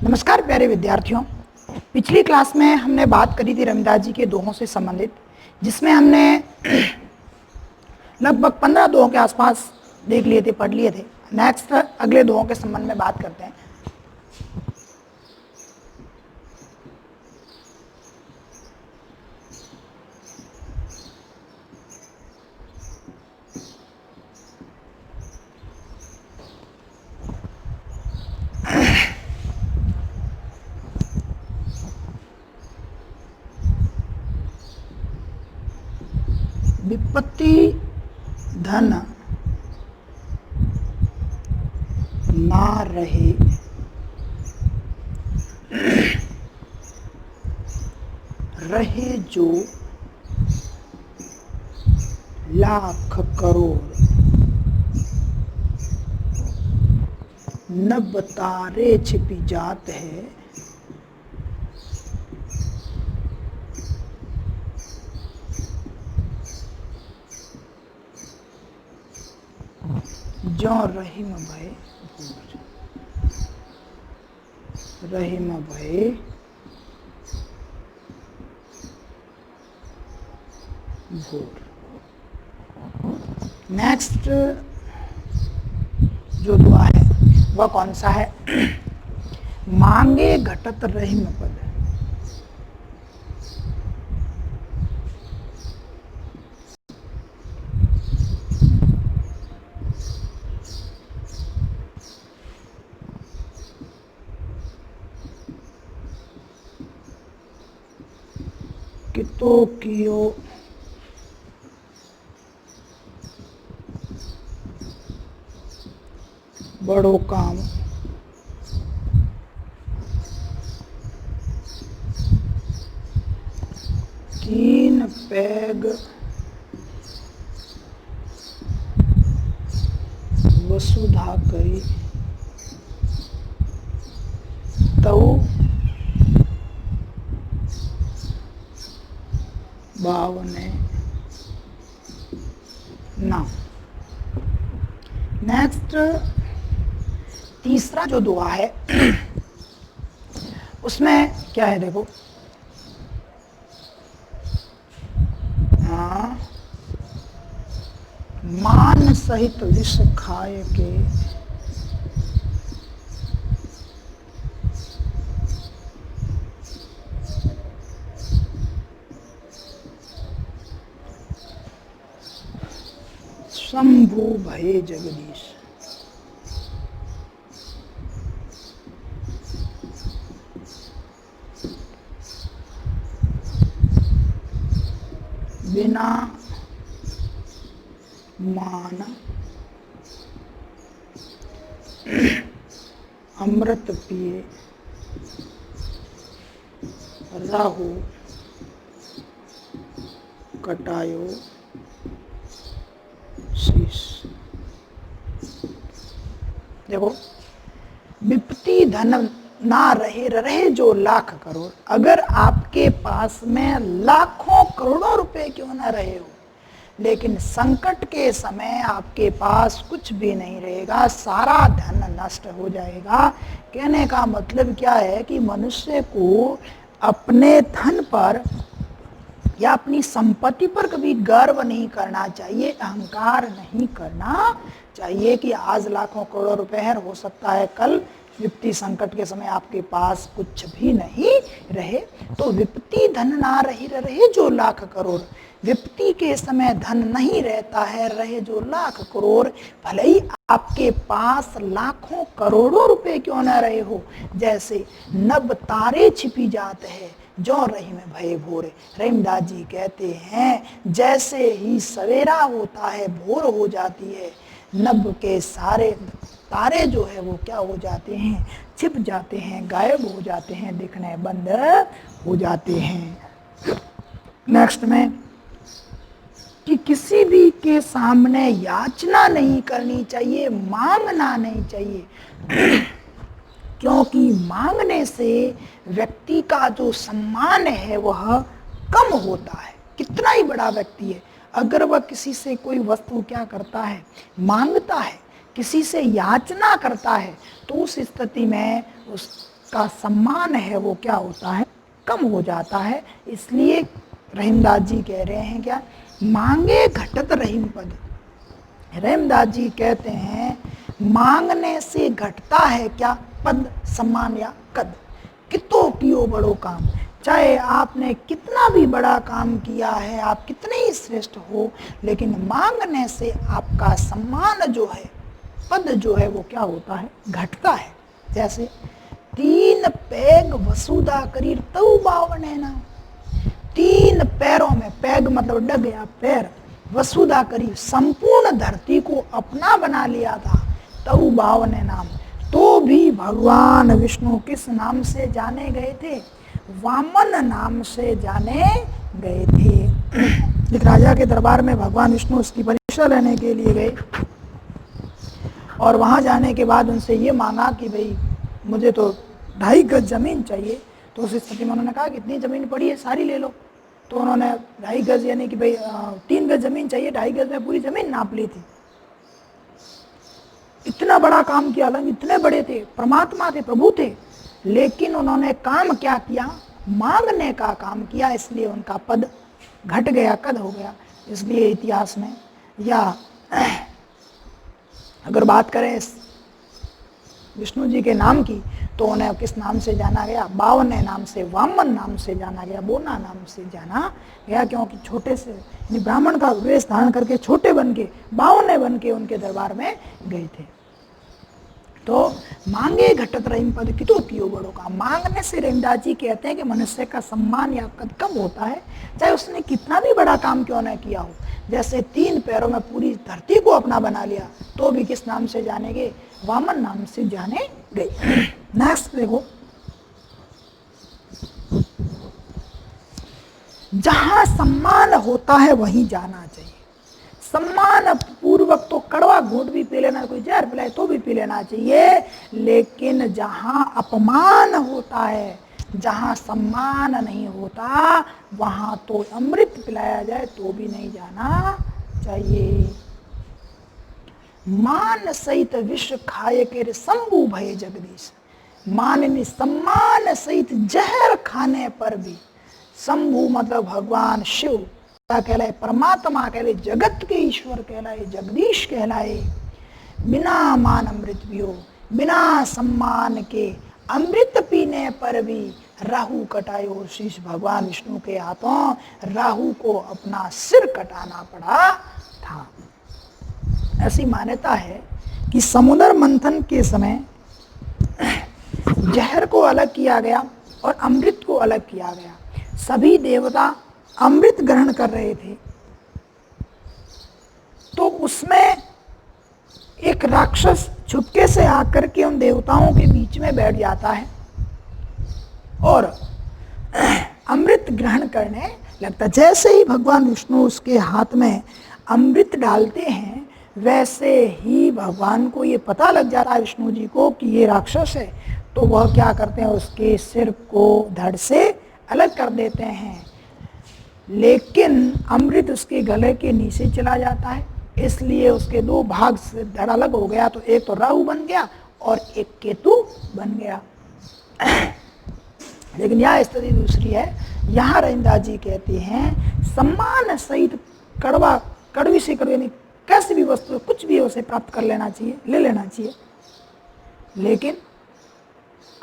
नमस्कार प्यारे विद्यार्थियों। पिछली क्लास में हमने बात करी थी रविदास जी के दोहों से संबंधित, जिसमें हमने लगभग 15 दोहों के आसपास देख लिए थे, पढ़ लिए थे। नेक्स्ट अगले दोहों के संबंध में बात करते हैं। विपत्ति धन ना रहे रहे जो लाख करोड़, नभ तारे छिपी जात है, जो रहीम भय रहीम भय भोर। नेक्स्ट जो दुआ है वह कौन सा है? मांगे घटत रहीम पद। कितो कियो बड़ो काम, तीन पैग वसुधा करी, तऊ बावने ना। नेक्स्ट तीसरा जो दुआ है उसमें क्या है देखो, मान सहित विष खाए के, शंभु भये जगदीश। बिना मान अमृत पिए, राहु कटायो शीश। देखो, विपत्ति धन ना रहे रहे जो लाख करोड़। अगर आपके पास में लाखों करोड़ों रुपए क्यों ना रहे हो, लेकिन संकट के समय आपके पास कुछ भी नहीं रहेगा, सारा धन नष्ट हो जाएगा। कहने का मतलब क्या है कि मनुष्य को अपने धन पर या अपनी संपत्ति पर कभी गर्व नहीं करना चाहिए, अहंकार नहीं करना चाहिए कि आज लाखों करोड़ों रुपए है, हो सकता है कल विपत्ति संकट के समय आपके पास कुछ भी नहीं रहे। तो विपत्ति धन ना रहे जो लाख करोड़। विपत्ति के समय धन नहीं रहता है, रहे जो लाख करोड़। भले ही आपके पास लाखों करोड़ों रुपए क्यों ना रहे हो, जैसे नभ तारे छिपी जाते हैं, जो रही में भय भोर। रहीमदास जी कहते हैं जैसे ही सवेरा होता है, भोर हो जाती है, नभ के सारे तारे जो है वो क्या हो जाते हैं, छिप जाते हैं, गायब हो जाते हैं, दिखने बंद हो जाते हैं। नेक्स्ट में कि किसी भी के सामने याचना नहीं करनी चाहिए, मांगना नहीं चाहिए, क्योंकि मांगने से व्यक्ति का जो सम्मान है वह कम होता है। कितना ही बड़ा व्यक्ति है, अगर वह किसी से कोई वस्तु क्या करता है, मांगता है, किसी से याचना करता है, तो उस स्थिति में उस का सम्मान है वो क्या होता है, कम हो जाता है। इसलिए रहीमदास जी कह रहे हैं क्या, मांगे घटत रहीम पद। रहीमदास जी कहते हैं मांगने से घटता है क्या, पद, सम्मान या कद। कितो कियो बड़ो काम, चाहे आपने कितना भी बड़ा काम किया है, आप कितने ही श्रेष्ठ हो, लेकिन मांगने से आपका सम्मान जो है, पद जो है वो क्या होता है, घटता है। जैसे 3 पैग वसुधा करी तऊ बावने ना, 3 पैरों में, पैग मतलब डग या पैर, वसुधा करी संपूर्ण धरती को अपना बना लिया था, तऊ बावने नाम। तो भी भगवान विष्णु किस नाम से जाने गए थे, वामन नाम से जाने गए थे। एक राजा के दरबार में भगवान विष्णु उसकी परीक्षा लेने के लिए गए और वहां जाने के बाद उनसे ये मांगा कि भाई मुझे तो 2.5 गज जमीन चाहिए। तो उस स्थिति में उन्होंने कहा कितनी जमीन पड़ी है, सारी ले लो। तो उन्होंने 2.5 गज यानी कि भाई 3 गज जमीन चाहिए, 2.5 गज में पूरी जमीन नाप ली थी। इतना बड़ा काम किया, इतने बड़े थे, परमात्मा थे, प्रभु थे, लेकिन उन्होंने काम क्या किया, मांगने का काम किया, इसलिए उनका पद घट गया, कद हो गया। इसलिए इतिहास में या अगर बात करें विष्णु जी के नाम की, तो उन्हें किस नाम से जाना गया, बावने नाम से, वामन नाम से जाना गया, बोना नाम से जाना गया, क्योंकि छोटे से ब्राह्मण का वेश धारण करके छोटे बन के, बावने बन के उनके दरबार में गए थे। तो मांगे घटत रहीम पद कितो कियो बड़ो का, मांगने से रहीमदास जी कहते हैं कि मनुष्य का सम्मान या कद कम होता है, चाहे उसने कितना भी बड़ा काम क्यों न किया हो। जैसे 3 पैरों में पूरी धरती को अपना बना लिया, तो भी किस नाम से जाने गए, वामन नाम से जाने गए। नेक्स्ट देखो, जहां सम्मान होता है वहीं जाना चाहिए। सम्मान पूर्वक तो कड़वा घूंट भी पी लेना, कोई जहर पिलाए तो भी पी लेना चाहिए, लेकिन जहां अपमान होता है, जहां सम्मान नहीं होता, वहां तो अमृत पिलाया जाए तो भी नहीं जाना चाहिए। मान सहित विष खाए के शंभु भय जगदीश, माननी सम्मान सहित जहर खाने पर भी, शंभु मतलब भगवान शिव कहलाए, परमात्मा कहलाए, जगत के ईश्वर कहलाए, जगदीश कहलाए, बिना मान अमृत पियो, बिना सम्मान के अमृत पीने पर भी राहु कटायो शीश। भगवान विष्णु के हाथों राहु को अपना सिर कटाना पड़ा था। ऐसी मान्यता है कि समुद्र मंथन के समय जहर को अलग किया गया और अमृत को अलग किया गया। सभी देवता अमृत ग्रहण कर रहे थे, तो उसमें एक राक्षस छुपके से आकर के उन देवताओं के बीच में बैठ जाता है और अमृत ग्रहण करने लगता। जैसे ही भगवान विष्णु उसके हाथ में अमृत डालते हैं, वैसे ही भगवान को ये पता लग जाता है विष्णु जी को कि ये राक्षस है। तो वह क्या करते हैं, उसके सिर को धड़ से अलग कर देते हैं, लेकिन अमृत उसके गले के नीचे चला जाता है, इसलिए उसके 2 भाग से धड़ अलग हो गया। तो एक तो राहु बन गया और एक केतु बन गया। लेकिन यह स्थिति दूसरी है। यहाँ रहीमदास जी कहते हैं सम्मान सहित कड़वी से कड़वी, कैसी भी वस्तु कुछ भी उसे प्राप्त कर लेना चाहिए, ले लेना चाहिए, लेकिन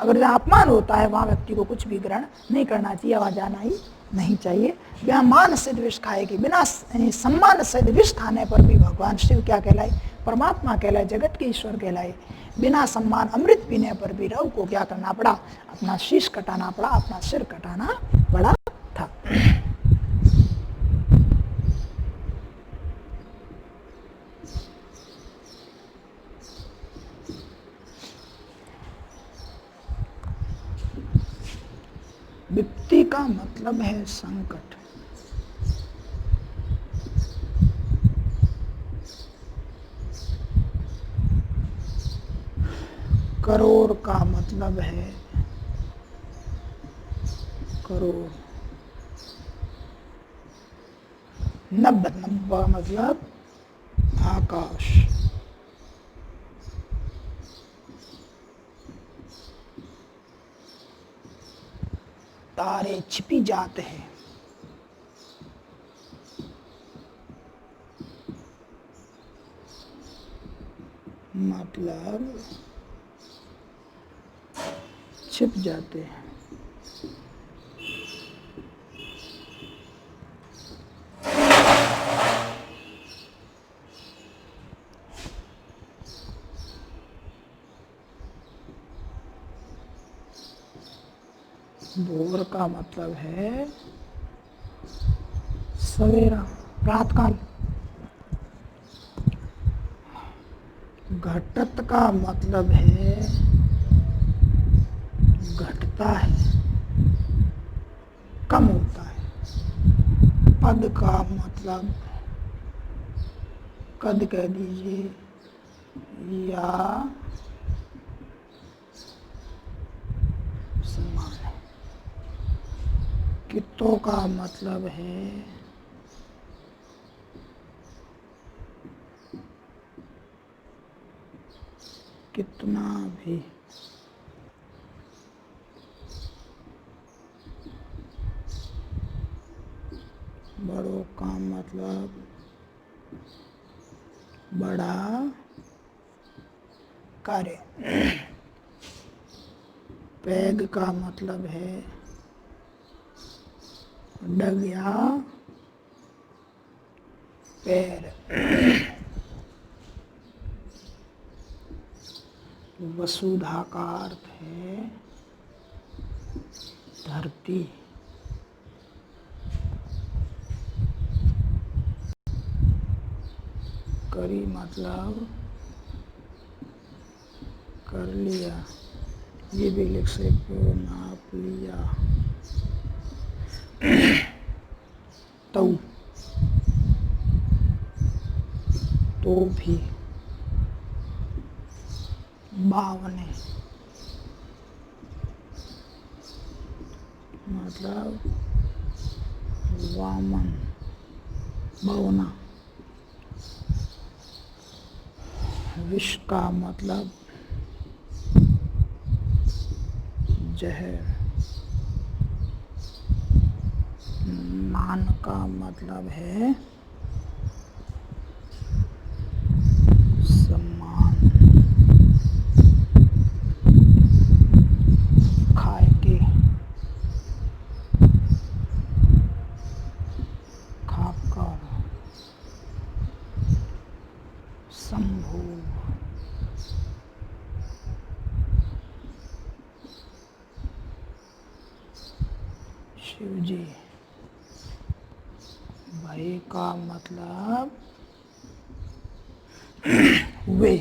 अगर जहाँ अपमान होता है वहाँ व्यक्ति को कुछ भी ग्रहण नहीं करना चाहिए, वहाँ जाना ही नहीं चाहिए। बिना मान से विष खाएगी, बिना सम्मान से विष खाने पर भी भगवान शिव क्या कहलाए, परमात्मा कहलाए, जगत के ईश्वर कहलाए। बिना सम्मान अमृत पीने पर भी राहु को क्या करना पड़ा, अपना शीश कटाना पड़ा, अपना सिर कटाना पड़ा था। विपत्ति का मतलब है संकट। करोड़ का मतलब है करोड़। नब्बा मतलब आकाश। तारे छिपी जाते हैं। मतलब छिप जाते हैं। भोर का मतलब है सवेरा, प्रातःकाल। घटत का मतलब है घटता है, कम होता है। पद का मतलब कद कह दीजिए या सम्मान है। कितों का मतलब है कितना भी। बड़ों का मतलब बड़ा कार्य। पैग का मतलब है डग या पैर। वसुधा का अर्थ है धरती। करी मतलब कर लिया, ये भी लिख सकते हो, नाप लिया। तो भी, बावने मतलब वामन, बवना। विष का मतलब जहर। मान का मतलब है सम्मान। खाए के, खाकर, शंभु। शिव जी। भय का मतलब वे।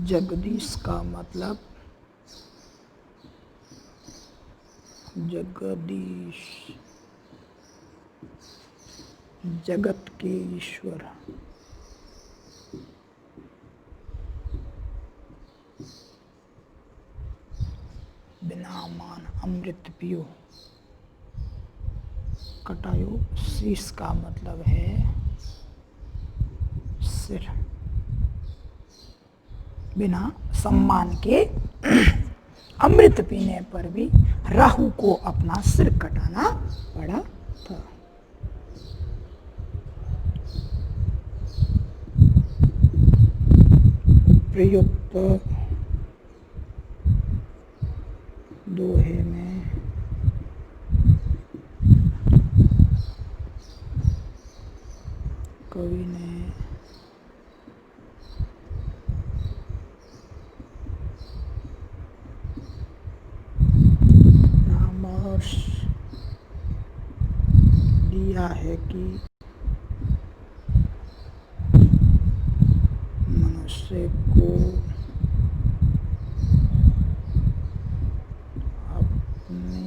जगदीश का मतलब जगदीश, जगत के ईश्वर। बिना मान अमृत पियो। कटायु। शीश का मतलब है सिर। बिना सम्मान के अमृत पीने पर भी राहु को अपना सिर कटाना पड़ा था। प्रयुक्त दोहे में कवि ने परामर्श दिया है कि मनुष्य को अपनी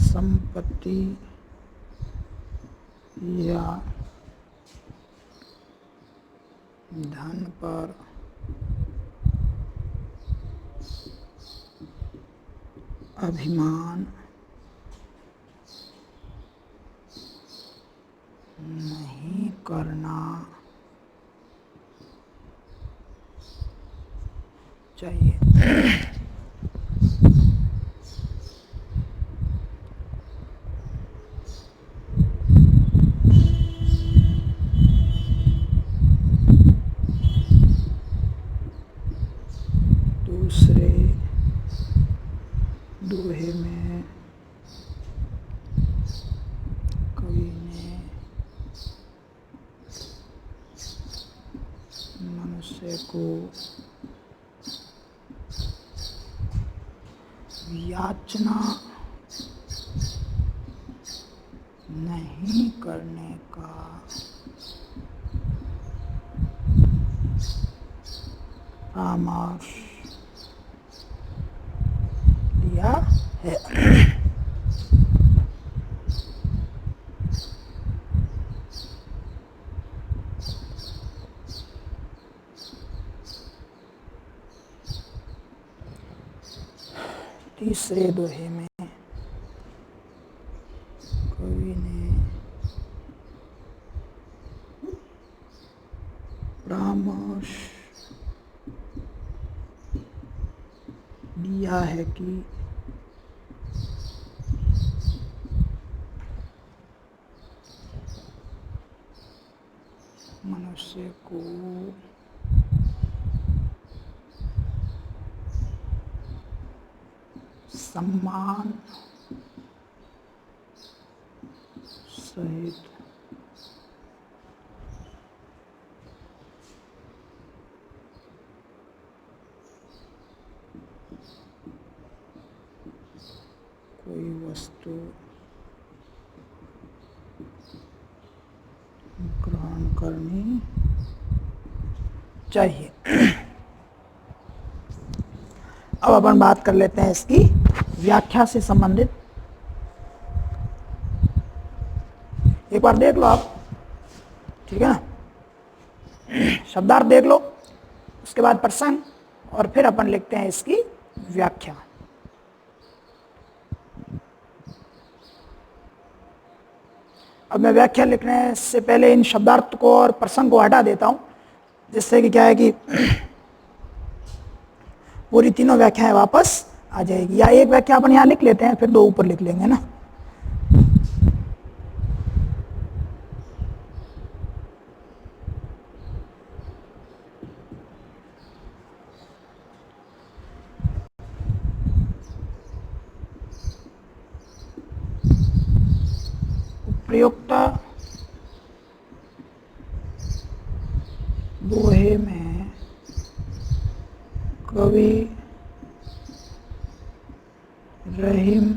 संपत्ति या धन पर अभिमान नहीं करना चाहिए। दूसरे दोहे में कवि ने मनुष्य को याचना नहीं करने का परामर्श दिया है। तीसरे दोहे में कवि ने परामर्श दिया है कि मनुष्य को सम्मान सहित कोई वस्तु ग्रहण करनी चाहिए। अब अपन बात कर लेते हैं इसकी व्याख्या से संबंधित। एक बार देख लो आप, ठीक है ना, शब्दार्थ देख लो, उसके बाद प्रसंग, और फिर अपन लिखते हैं इसकी व्याख्या। अब मैं व्याख्या लिखने से पहले इन शब्दार्थ को और प्रसंग को हटा देता हूं, जिससे कि क्या है कि पूरी तीनों व्याख्याएं वापस आ जाएगी। या एक व्याख्या अपन यहाँ लिख लेते हैं, फिर दो ऊपर लिख लेंगे ना। प्रयुक्त दोहे में कवि रहीम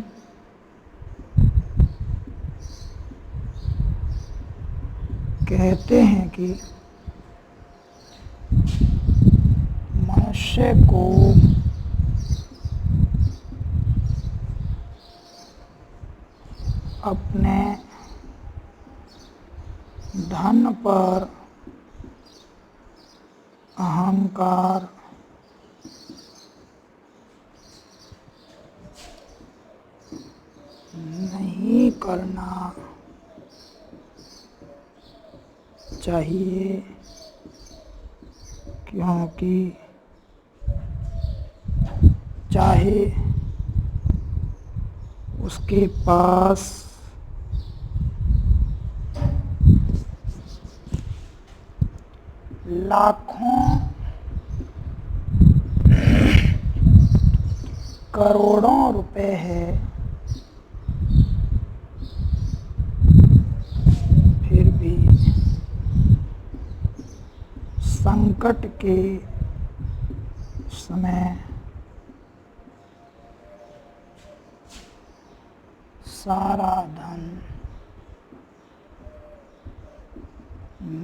कहते हैं कि मनुष्य को अपने धन पर अहंकार नहीं करना चाहिए, क्योंकि चाहे उसके पास लाखों करोड़ों रुपए है, फिर भी संकट के समय सारा धन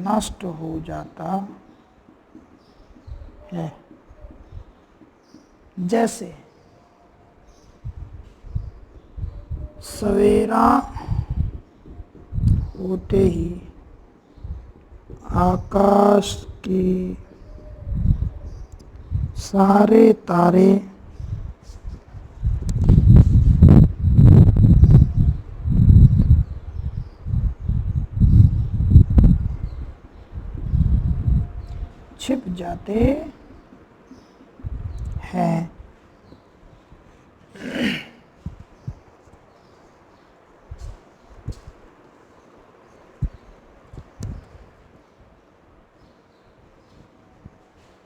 नष्ट हो जाता है। जैसे सवेरा होते ही आकाश के सारे तारे छिप जाते हैं।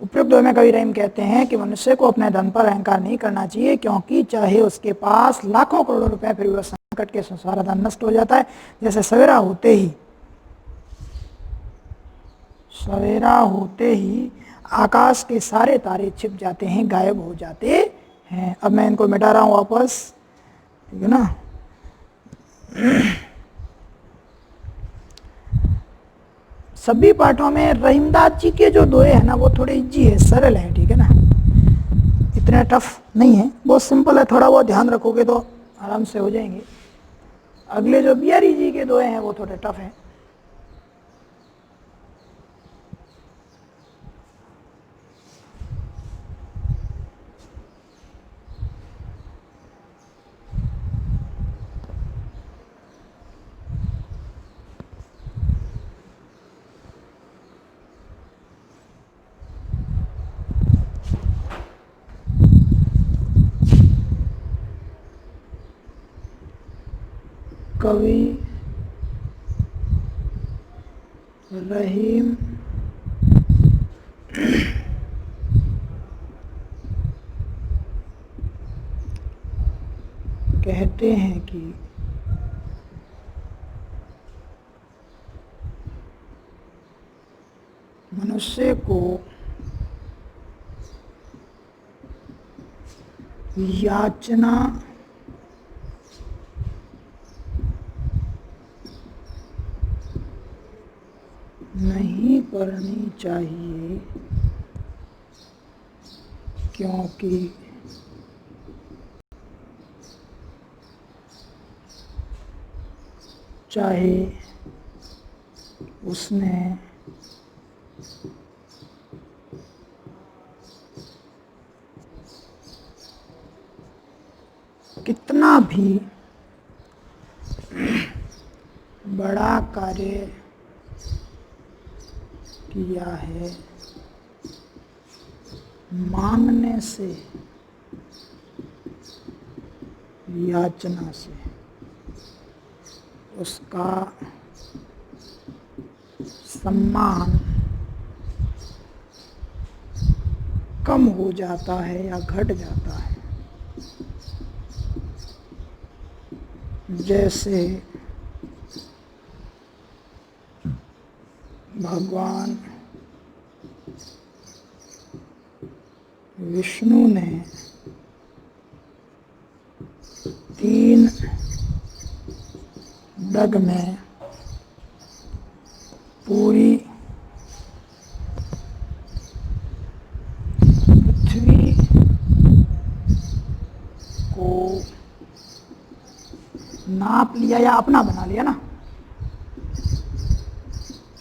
उपयुक्त दोहे में कवि रहीम कहते हैं कि मनुष्य को अपने धन पर अहंकार नहीं करना चाहिए, क्योंकि चाहे उसके पास लाखों करोड़ों रुपए, फिर भी वह संकट के सारा धन नष्ट हो जाता है। जैसे सवेरा होते ही आकाश के सारे तारे छिप जाते हैं, गायब हो जाते हैं। अब मैं इनको मिटा रहा हूं वापस, ठीक है ना। सभी पाठों में रहीमदास जी के जो दोहे हैं ना, वो थोड़े इजी है, सरल है, ठीक है ना, इतने टफ नहीं है, बहुत सिंपल है। थोड़ा बहुत ध्यान रखोगे तो आराम से हो जाएंगे। अगले जो बिहारी जी के दोहे हैं वो थोड़े टफ हैं। कवि रहीम कहते हैं कि मनुष्य को याचना नहीं करनी चाहिए, क्योंकि चाहे उसने कितना भी बड़ा कार्य किया है, मांगने से, याचना से उसका सम्मान कम हो जाता है या घट जाता है। जैसे भगवान विष्णु ने 3 डग में पूरी पृथ्वी को नाप लिया या अपना बना लिया ना,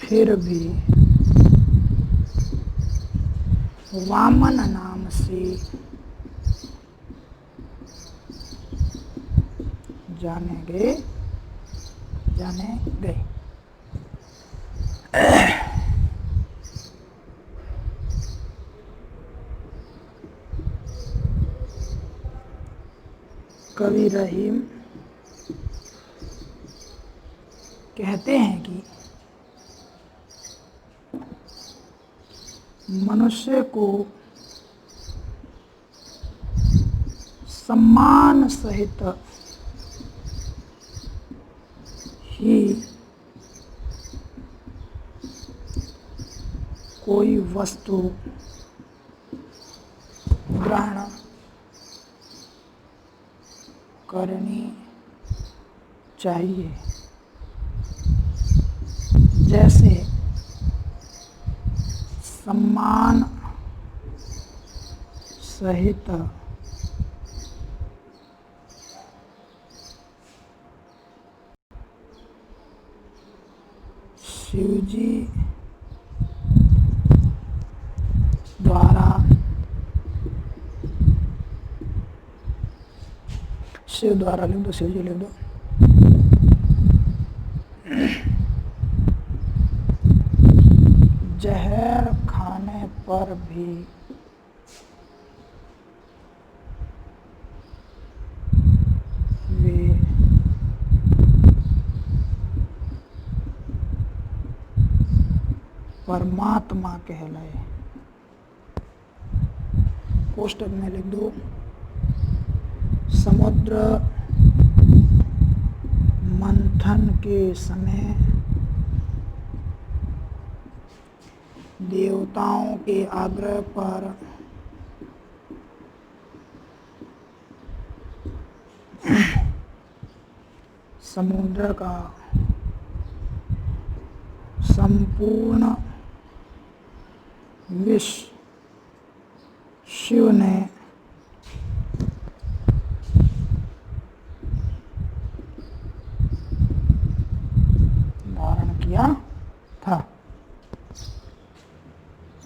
फिर भी वामन नाम से जाने गए। कवि रहीम कहते हैं कि मनुष्य को सम्मान सहित ही कोई वस्तु ग्रहण करनी चाहिए। जैसे सम्मान सहित शिवजी द्वारा लिख दो, शिवजी लिख दो। जहर खाने पर भी परमात्मा कहलाए। कोष्टक में लिख दो, समुद्र मंथन के समय देवताओं के आग्रह पर समुद्र का संपूर्ण विष शिव ने धारण किया था,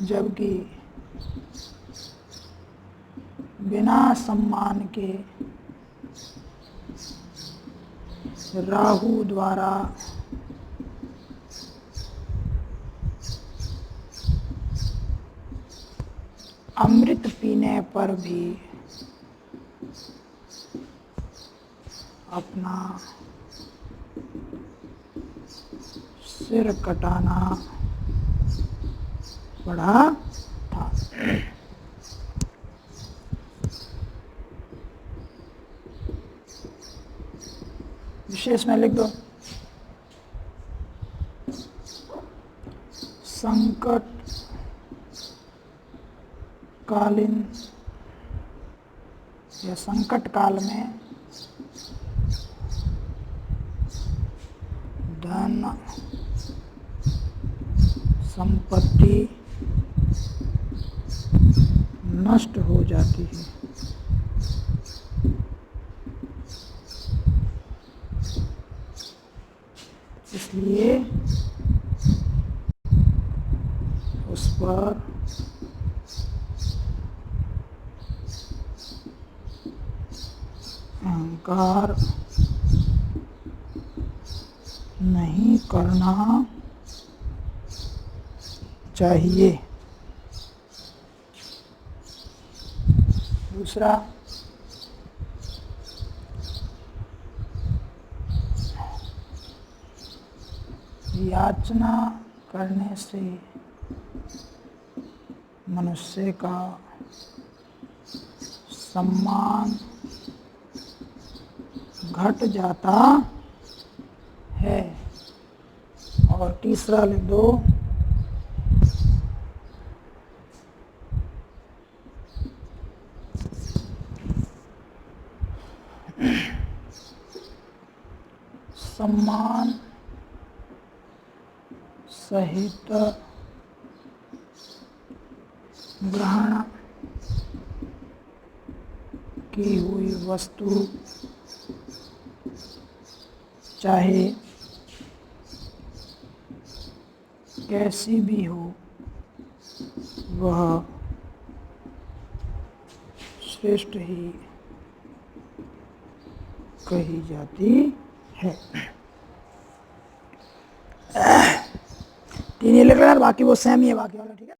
जबकि बिना सम्मान के राहु द्वारा अमृत पीने पर भी अपना सिर कटाना पड़ा था। विशेष में लिख दो, संकट कालीन या संकट काल में धन संपत्ति नष्ट हो जाती है। इसलिए उस पर अहंकार नहीं करना चाहिए। दूसरा, याचना करने से मनुष्य का सम्मान घट जाता है। और तीसरा लिख दो, सम्मान सहित ग्रहण की हुई वस्तु चाहे कैसी भी हो, वह श्रेष्ठ ही कही जाती है। तीन ही लिख रहे हैं, बाकी वो सेम ही है बाकी वाला, ठीक है।